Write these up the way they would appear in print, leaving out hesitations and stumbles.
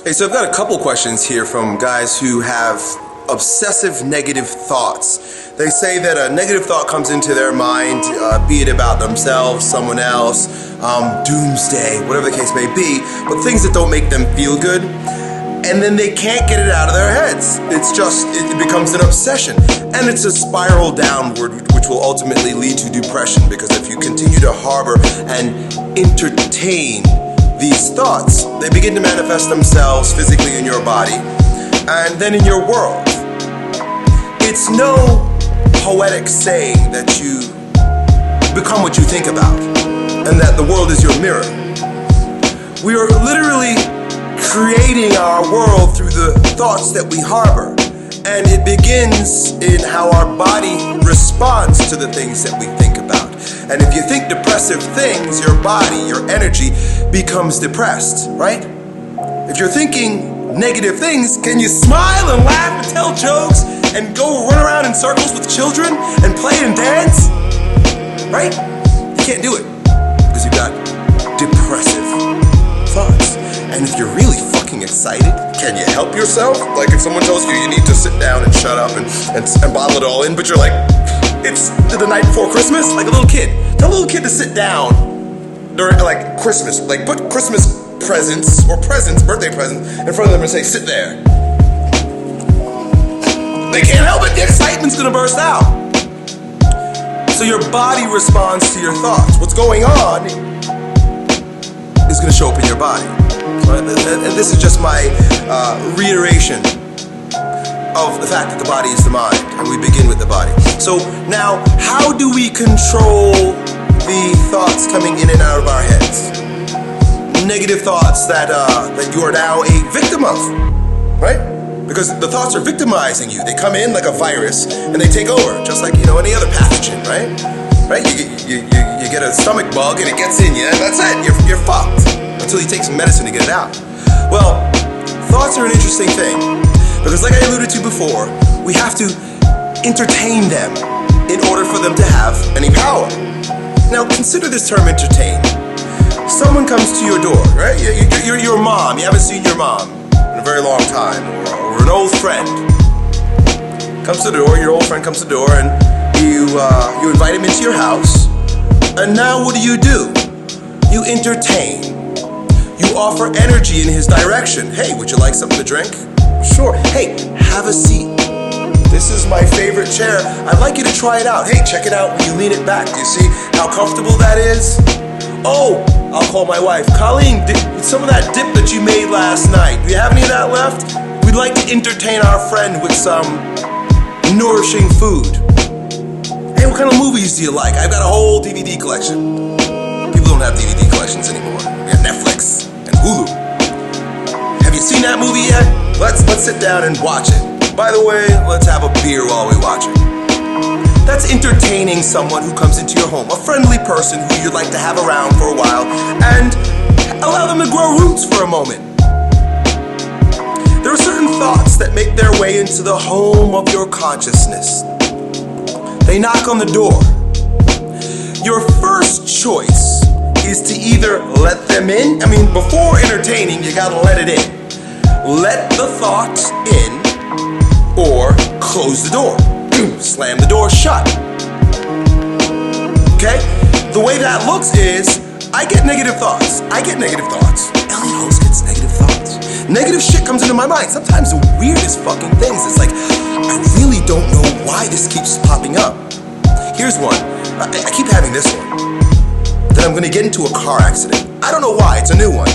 Hey, so I've got a couple questions here from guys who have obsessive negative thoughts. They say that a negative thought comes into their mind, be it about themselves, someone else, doomsday, whatever the case may be, but things that don't make them feel good, and then they can't get it out of their heads. It becomes an obsession, and it's a spiral downward, which will ultimately lead to depression, because if you continue to harbor and entertain these thoughts, they begin to manifest themselves physically in your body and then in your world. It's no poetic saying that you become what you think about and that the world is your mirror. We are literally creating our world through the thoughts that we harbor, and it begins in how our body responds to the things that we think about. And if you think depressive things, your body, your energy becomes depressed, right? If you're thinking negative things, can you smile and laugh and tell jokes and go run around in circles with children and play and dance? Right? You can't do it because you've got depressive thoughts. And if you're really fucking excited, can you help yourself? Like if someone tells you you need to sit down and shut up and bottle it all in, but you're like, it's the night before Christmas, like a little kid. Tell a little kid to sit down during like Christmas, like put Christmas presents or birthday presents in front of them and say, sit there. They can't help it, the excitement's gonna burst out. So your body responds to your thoughts. What's going on is gonna show up in your body. And this is just my reiteration of the fact that the body is the mind, and we begin with the body. So now, how do we control the thoughts coming in and out of our heads? Negative thoughts that you are now a victim of, right? Because the thoughts are victimizing you. They come in like a virus and they take over, just like any other pathogen, right? Right? You get a stomach bug and it gets in you, and that's it. You're fucked until you take some medicine to get it out. Well, thoughts are an interesting thing. Because like I alluded to before, we have to entertain them in order for them to have any power. Now consider this term entertain. Someone comes to your door, right? You're your mom. You haven't seen your mom in a very long time, or an old friend. Comes to the door, your old friend comes to the door, and you invite him into your house. And now what do? You entertain. You offer energy in his direction. Hey, would you like something to drink? Sure. Hey, have a seat. This is my favorite chair. I'd like you to try it out. Hey, check it out when you lean it back. Do you see how comfortable that is? Oh, I'll call my wife. Colleen, some of that dip that you made last night, do you have any of that left? We'd like to entertain our friend with some nourishing food. Hey, what kind of movies do you like? I've got a whole DVD collection. People don't have DVD collections anymore. We have Netflix and Hulu. Have you seen that movie yet? Let's sit down and watch it. By the way, let's have a beer while we watch it. That's entertaining someone who comes into your home, a friendly person who you'd like to have around for a while, and allow them to grow roots for a moment. There are certain thoughts that make their way into the home of your consciousness. They knock on the door. Your first choice is to either let them in. Before entertaining, you gotta let it in. Let the thought in, or close the door. Slam the door shut. Okay? The way that looks is, I get negative thoughts. Elliot Hulse gets negative thoughts. Negative shit comes into my mind. Sometimes the weirdest fucking things. It's like, I really don't know why this keeps popping up. Here's one. I keep having this one. That I'm gonna get into a car accident. I don't know why, it's a new one.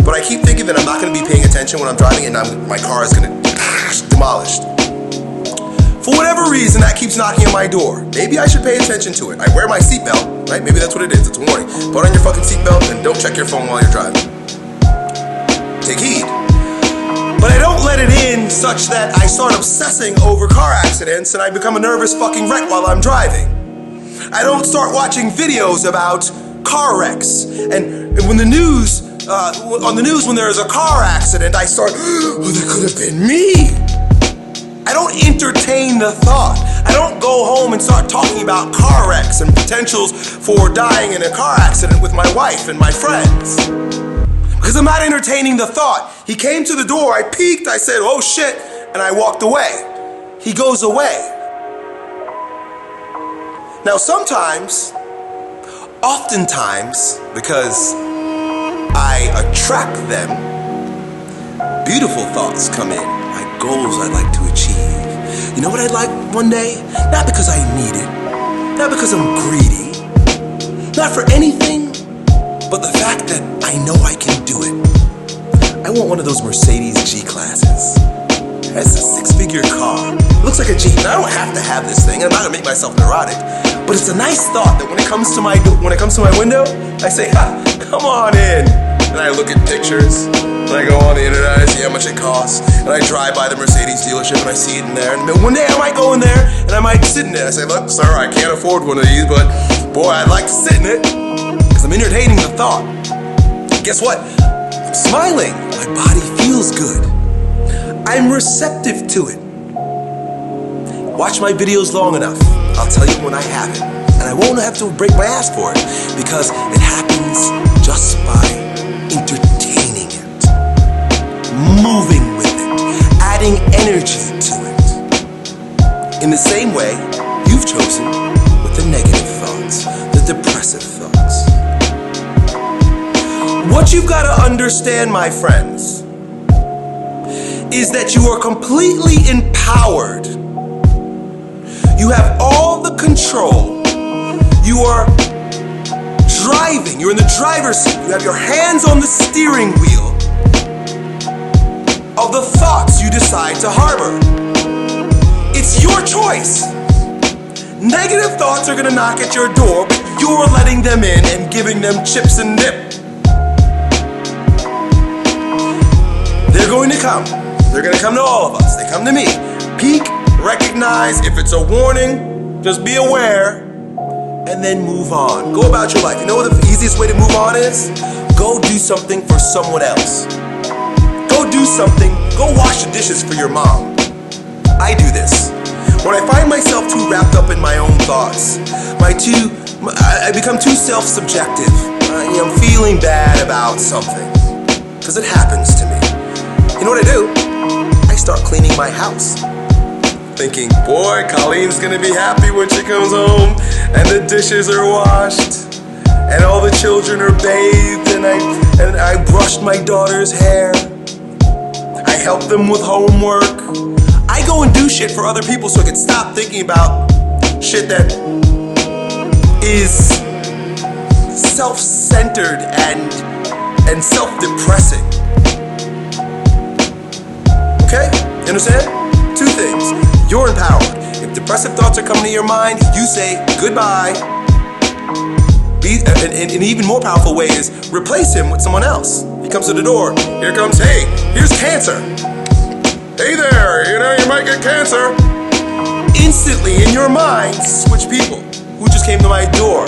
But I keep thinking that I'm not gonna be paying attention when I'm driving and my car is gonna demolished. For whatever reason, that keeps knocking on my door. Maybe I should pay attention to it. I wear my seatbelt, right? Maybe that's what it is, it's a warning. Put on your fucking seatbelt and don't check your phone while you're driving. Take heed. But I don't let it in such that I start obsessing over car accidents and I become a nervous fucking wreck while I'm driving. I don't start watching videos about car wrecks. And when the news, on the news when there is a car accident, I start, oh, that could have been me. I don't entertain the thought. I don't go home and start talking about car wrecks and potentials for dying in a car accident with my wife and my friends. Because I'm not entertaining the thought. He came to the door, I peeked, I said, oh shit, and I walked away. He goes away. Now sometimes, oftentimes, because I attract them, beautiful thoughts come in, like goals I'd like to achieve. You know what I'd like one day? Not because I need it, not because I'm greedy, not for anything, but the fact that I know I can do it. I want one of those Mercedes G-Classes. It's a six-figure car. It looks like a Jeep. Now I don't have to have this thing. I'm not gonna make myself neurotic, but it's a nice thought that when it comes to my window, I say, ha, come on in. And I look at pictures, and I go on the internet, I see how much it costs, and I drive by the Mercedes dealership and I see it in there. And one day I might go in there and I might sit in it. I say, look, sir, I can't afford one of these, but boy, I'd like to sit in it because I'm entertaining the thought. Guess what? I'm smiling. My body feels good. I'm receptive to it. Watch my videos long enough. I'll tell you when I have it. And I won't have to break my ass for it because it happens just by entertaining it, moving with it, adding energy to it. In the same way, you've chosen with the negative thoughts, the depressive thoughts. What you've got to understand, my friends, is that you are completely empowered. You have all the control. You are driving. You're in the driver's seat. You have your hands on the steering wheel of the thoughts you decide to harbor. It's your choice. Negative thoughts are going to knock at your door, but you're letting them in and giving them chips and dip. They're going to come. They're going to come to all of us. They come to me. Peek, recognize. If it's a warning, just be aware. And then move on. Go about your life. You know what the easiest way to move on is? Go do something for someone else. Go do something. Go wash the dishes for your mom. I do this. When I find myself too wrapped up in my own thoughts, I become too self-subjective. I'm feeling bad about something. Because it happens to me. You know what I do? I start cleaning my house. Thinking, boy, Colleen's gonna be happy when she comes home and the dishes are washed and all the children are bathed and I brushed my daughter's hair. I help them with homework. I go and do shit for other people so I can stop thinking about shit that is self-centered and self-depressing. Okay? You understand? Two things. You're empowered. If depressive thoughts are coming to your mind, you say goodbye. An even more powerful way is replace him with someone else. He comes to the door. Here comes, hey, here's cancer. Hey there, you might get cancer. Instantly in your mind, switch people. Who just came to my door?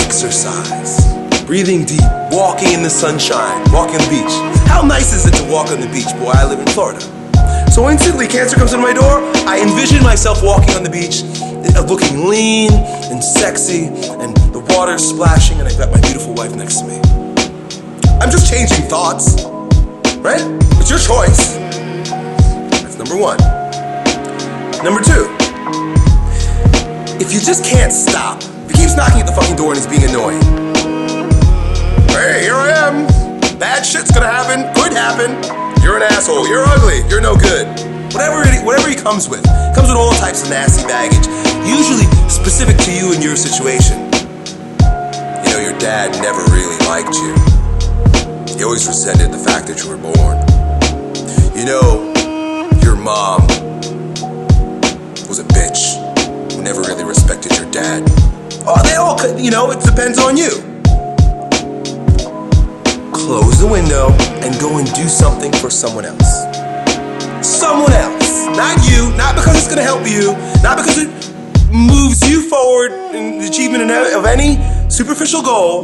Exercise. Breathing deep, walking in the sunshine, walking on the beach. How nice is it to walk on the beach? Boy, I live in Florida. So instantly, cancer comes to my door. I envision myself walking on the beach, looking lean and sexy, and the water's splashing, and I've got my beautiful wife next to me. I'm just changing thoughts, right? It's your choice. That's number one. Number two, if you just can't stop, if he keeps knocking at the fucking door and he's being annoying, hey, here I am. Bad shit's gonna happen. Could happen. You're an asshole. You're ugly. You're no good. Whatever he comes with. Comes with all types of nasty baggage. Usually specific to you and your situation. You know, your dad never really liked you. He always resented the fact that you were born. You know, your mom was a bitch who never really respected your dad. Oh, they all could, it depends on you. Close the window and go and do something for someone else. Someone else. Not you. Not because it's going to help you. Not because it moves you forward in the achievement of any superficial goal.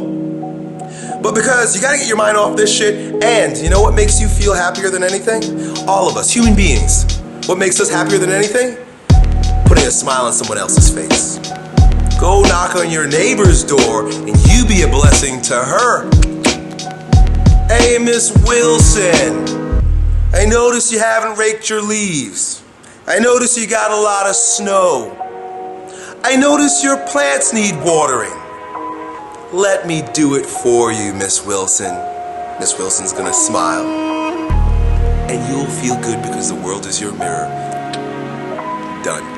But because you got to get your mind off this shit. And you know what makes you feel happier than anything? All of us, human beings. What makes us happier than anything? Putting a smile on someone else's face. Go knock on your neighbor's door and you be a blessing to her. Hey, Miss Wilson, I notice you haven't raked your leaves. I notice you got a lot of snow. I notice your plants need watering. Let me do it for you, Miss Wilson. Miss Wilson's gonna smile. And you'll feel good because the world is your mirror. Done.